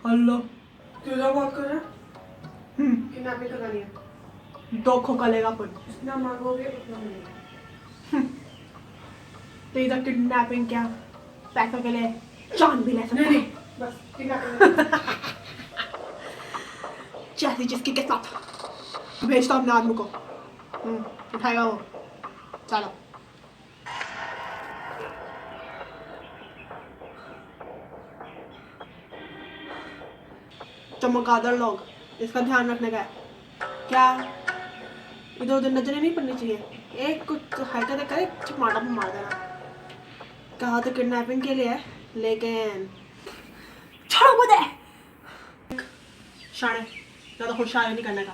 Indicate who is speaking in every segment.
Speaker 1: अल्लाह
Speaker 2: क्यों बात कर रहा है? किडनैपिंग करवानी है।
Speaker 1: 2 खोखा लेगा अपन।
Speaker 2: जितना मांगोगे उतना मिलेगा।
Speaker 1: तो इधर किडनैपिंग क्या पैसों के लिए जान भी ले सकता है।
Speaker 2: नहीं बस किडनैपिंग
Speaker 1: जैसी जिसकी किस्मत। भेजता अपने आदमी को। उठाएगा वो। चलो चमगादड़ लोग, इसका ध्यान रखने का है। क्या इधर उधर नजरें नहीं पड़नी चाहिए। एक कुछ हरकत करे चमाड़ा में मार देना। कहा तो किडनैपिंग के लिए है, लेकिन छोड़ो मुझे। शाणे ज्यादा होशियार नहीं करने का।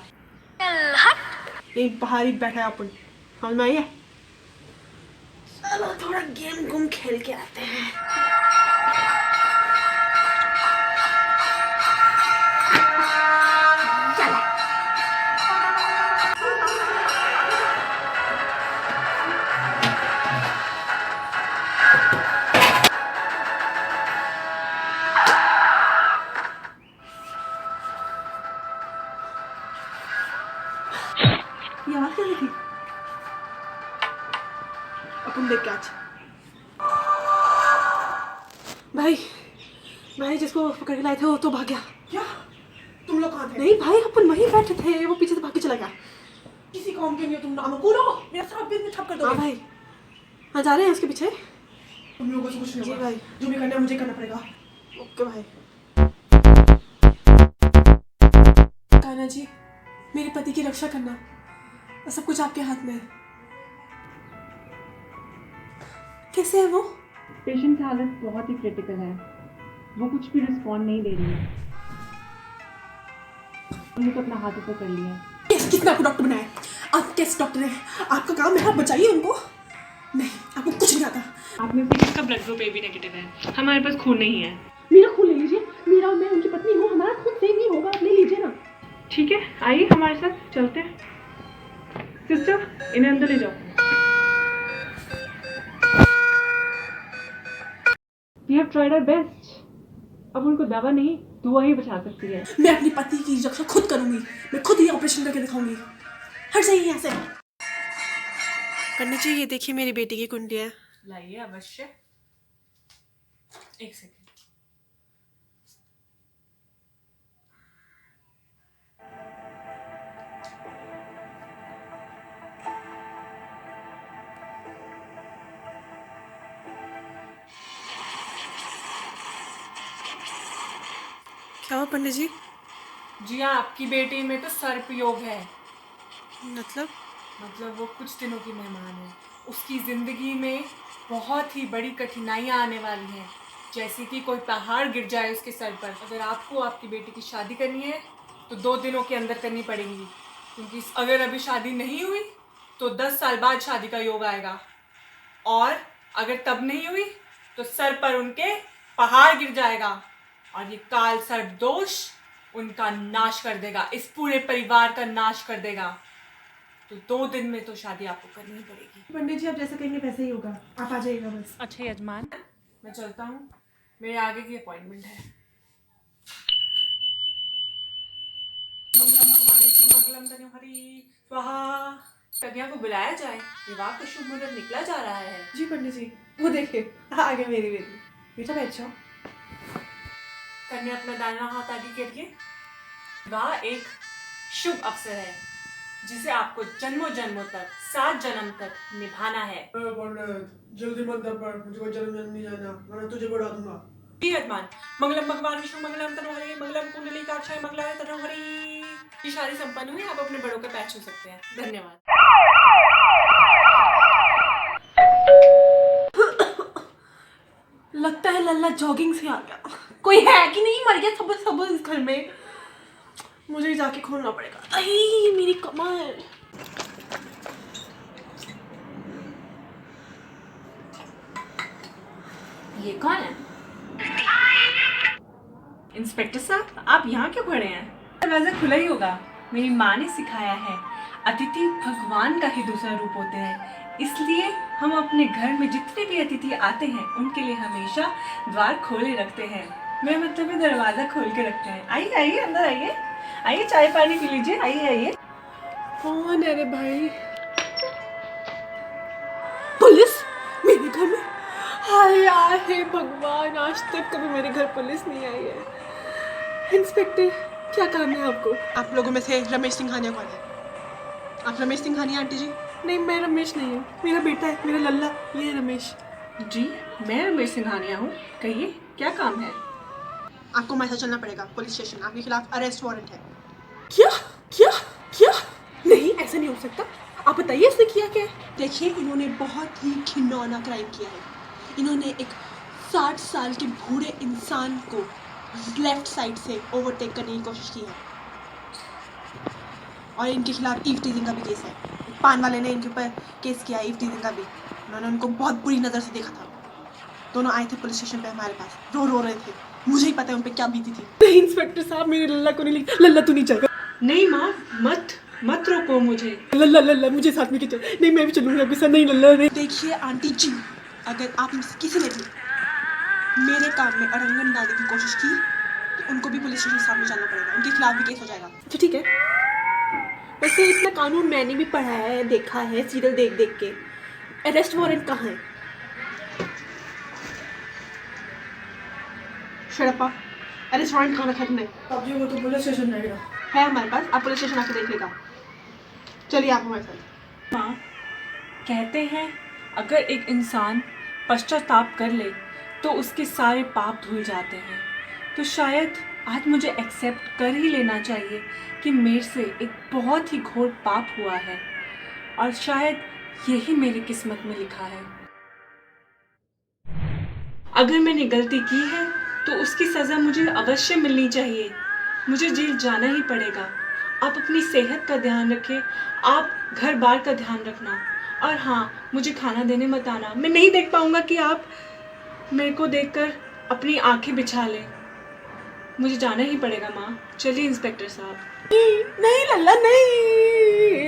Speaker 1: यही बाहर ही बैठा है अपन, समझ में आई है? चलो थोड़ा गेम गुम खेल के आते हैं। ये आवाज क्या थी? अपन देख के आज भाई जिसको पकड़ के लाए थे वो तो भाग गया।
Speaker 2: क्या? तुम लोग कहाँ थे?
Speaker 1: नहीं भाई अपन वहीं बैठे थे, वो पीछे से भाग के चला गया।
Speaker 2: किसी काम के नहीं हो तुम। नाम बोलो, मेरा सारा बिजनेस ठप कर दो।
Speaker 1: हाँ भाई, हाँ जा रहे हैं उसके पीछे।
Speaker 2: तुम लोगों से कुछ नहीं
Speaker 1: जी
Speaker 2: होगा।
Speaker 1: भाई।
Speaker 2: जो भी करना है मुझे करना पड़ेगा।
Speaker 1: ओके भाई। कान्हा जी, मेरे पति की रक्षा करना, सब कुछ आपके हाथ में है। कैसे है वो?
Speaker 3: पेशेंट की हालत बहुत ही क्रिटिकल है, वो कुछ भी रिस्पॉन्ड नहीं दे रही है। उन्होंने तो अपना हाथ ऊपर कर लिया है।
Speaker 1: किसने आपको डॉक्टर बनाया? आप कैसे डॉक्टर हैं? आपका काम है, आप बचाइए उनको। नहीं, आपको कुछ नहीं आता।
Speaker 3: आप में से किसका ब्लड ग्रुप AB नेगेटिव है? हमारे पास खून नहीं है।
Speaker 1: मेरा खून ले लीजिए, मेरा और मैं उनकी पत्नी हूँ, हमारा खून सेम नहीं होगा, आप ले लीजिए ना।
Speaker 3: ठीक है, आइए हमारे साथ चलते हैं। सिस्टर, इन्हें अंदर ले जाओ। We have tried our best. अब उनको दवा नहीं, दुआ ही बचा सकती है।
Speaker 1: मैं अपनी पति की रक्षा खुद करूंगी, मैं खुद ही ऑपरेशन करके दिखाऊंगी। हट जाइए यहाँ से। करनी चाहिए। देखिए मेरी बेटी की कुंडलियाँ।
Speaker 3: लाइए अवश्य। एक सेकंड।
Speaker 1: क्या हुआ पंडित जी?
Speaker 3: जी हाँ, आपकी बेटी में तो सर्पयोग है।
Speaker 1: मतलब
Speaker 3: वो कुछ दिनों की मेहमान है। उसकी ज़िंदगी में बहुत ही बड़ी कठिनाइयाँ आने वाली हैं, जैसे कि कोई पहाड़ गिर जाए उसके सर पर। अगर आपको आपकी बेटी की शादी करनी है तो 2 दिनों के अंदर करनी पड़ेगी, क्योंकि अगर अभी शादी नहीं हुई तो 10 साल बाद शादी का योग आएगा, और अगर तब नहीं हुई तो सर पर उनके पहाड़ गिर जाएगा, और ये काल सर्प दोष उनका नाश कर देगा, इस पूरे परिवार का नाश कर देगा। तो 2 दिन में तो शादी आपको करनी ही पड़ेगी।
Speaker 1: पंडित जी आप जैसा कहेंगे वैसे ही होगा, आप आ जाइएगा बस।
Speaker 3: अच्छा यजमान, मैं चलता हूँ, मेरे आगे की अपॉइंटमेंट है। मंगलम भगवान मंगलम तनोहरि स्वाहा। कन्या को बुलाया जाए, विवाह का शुभ मुहूर्त निकला जा रहा है।
Speaker 1: जी पंडित जी, वो देखिए आगे मेरी बेटी। बेटा बैठ जाओ।
Speaker 3: कन्या अपना दाहिना हाथ आगे करिए। विवाह एक शुभ अवसर है जिसे आपको जन्मों जन्मों तक, 7 जन्म तक निभाना है।
Speaker 2: पंडित जल्दी मत दबड़, मुझे कोई जन्म नहीं जाना, वरना तुझे बढ़ा दूंगा।
Speaker 3: जी यजमान। मंगलम भगवान विष्णु मंगलम तनोहरि मंगलम कुंडली काक्षाय मंगलाय तनोहरि। ये शादी संपन्न हुई, आप अपने बड़ों का पैर छू सकते हैं। धन्यवाद।
Speaker 1: लगता है लल्ला जॉगिंग से आ गया। कोई है कि नहीं? मर गया सब सब इस घर में। मुझे ही जाके खोलना पड़ेगा। अरे मेरी कमर।
Speaker 3: ये कौन है? इंस्पेक्टर साहब, आप यहाँ क्यों खड़े हैं? दरवाजा खुला ही होगा। मेरी माँ ने सिखाया है, अतिथि भगवान का ही दूसरा रूप होते हैं, इसलिए हम अपने घर में जितने भी अतिथि आते हैं उनके लिए हमेशा द्वार खोले रखते हैं। मैं मतलब में दरवाजा खोल के रखते हैं। आइए आइए अंदर आइए, आइए चाय पानी पी लीजिए, आइए आइए।
Speaker 1: कौन है रे भाई? पुलिस मेरे घर में? हाय यार, हे भगवान, आज तक कभी मेरे घर पुलिस नहीं आई है। इंस्पेक्टर, क्या काम है आपको? आप लोगों में से रमेश सिंघानिया कौन है? आप रमेश सिंघानिया आंटी जी? नहीं, मैं रमेश नहीं हूँ, मेरा बेटा है, मेरा लल्ला, ये है रमेश।
Speaker 3: जी, मैं रमेश सिंघानिया हूँ, कहिए क्या काम है?
Speaker 1: आपको हमारे साथ चलना पड़ेगा पुलिस स्टेशन, आपके खिलाफ अरेस्ट वारंट है। क्या क्या क्या? नहीं, ऐसा नहीं हो सकता। आप बताइए इसने किया क्या है? देखिए, इन्होंने बहुत ही घिनौना क्राइम किया है। इन्होंने एक 60 साल के बूढ़े इंसान को लेफ्ट साइड से ओवरटेक करने की कोशिश की है और इनके खिलाफ ईव टीजिंग का भी केस है। पान वाले ने इनके ऊपर केस किया ईव टीजिंग का भी। उन्होंने उनको बहुत बुरी नज़र से देखा था। दोनों आए थे पुलिस स्टेशन पे हमारे पास, रो रहे थे। मुझे ही पता है उन पे क्या बीती थी। नहीं इंस्पेक्टर साहब, मेरे लल्ला को नहीं, लल्ला तू नहीं जाएगा।
Speaker 3: नहीं माँ, मत रोको मुझे।
Speaker 1: लल्ला लल्ला मुझे साथ में चल। नहीं, मैं भी चलूंगी आपके साथ। नहीं लल्ला नहीं। देखिए आंटी जी, अगर आप में से किसी ने भी मेरे काम में अड़ंगन डालने की कोशिश की तो उनको भी पुलिस स्टेशन सामने जाना पड़ेगा, उनके खिलाफ भी केस हो जाएगा। अच्छा ठीक है। वैसे इतना कानून मैंने भी पढ़ा है, देखा है सीरियल देख देख के। अरेस्ट वारंट कहाँ है? शरपा, अरेस्ट वारंट कहाँ रखा है तुमने?
Speaker 2: अब जी वो तो पुलिस स्टेशन रहेगा।
Speaker 1: है हमारे पास, आप पुलिस स्टेशन आके देख लेगा। चलिए आप हमारे साथ।
Speaker 3: माँ, कहते हैं अगर एक इंसान पश्चाताप कर ले तो उसके सारे पाप धुल जाते हैं। तो शायद आज मुझे एक्सेप्ट कर ही लेना चाहिए कि मेरे से एक बहुत ही घोर पाप हुआ है और शायद यही मेरी किस्मत में लिखा है। अगर मैंने गलती की है तो उसकी सज़ा मुझे अवश्य मिलनी चाहिए। मुझे जेल जाना ही पड़ेगा। आप अपनी सेहत का ध्यान रखें, आप घर बार का ध्यान रखना और हाँ, मुझे खाना देने मत आना। मैं नहीं देख पाऊँगा कि आप मेरे को देखकर अपनी आंखें बिछा लें। मुझे जाना ही पड़ेगा माँ। चलिए इंस्पेक्टर साहब।
Speaker 1: नहीं लल्ला नहीं।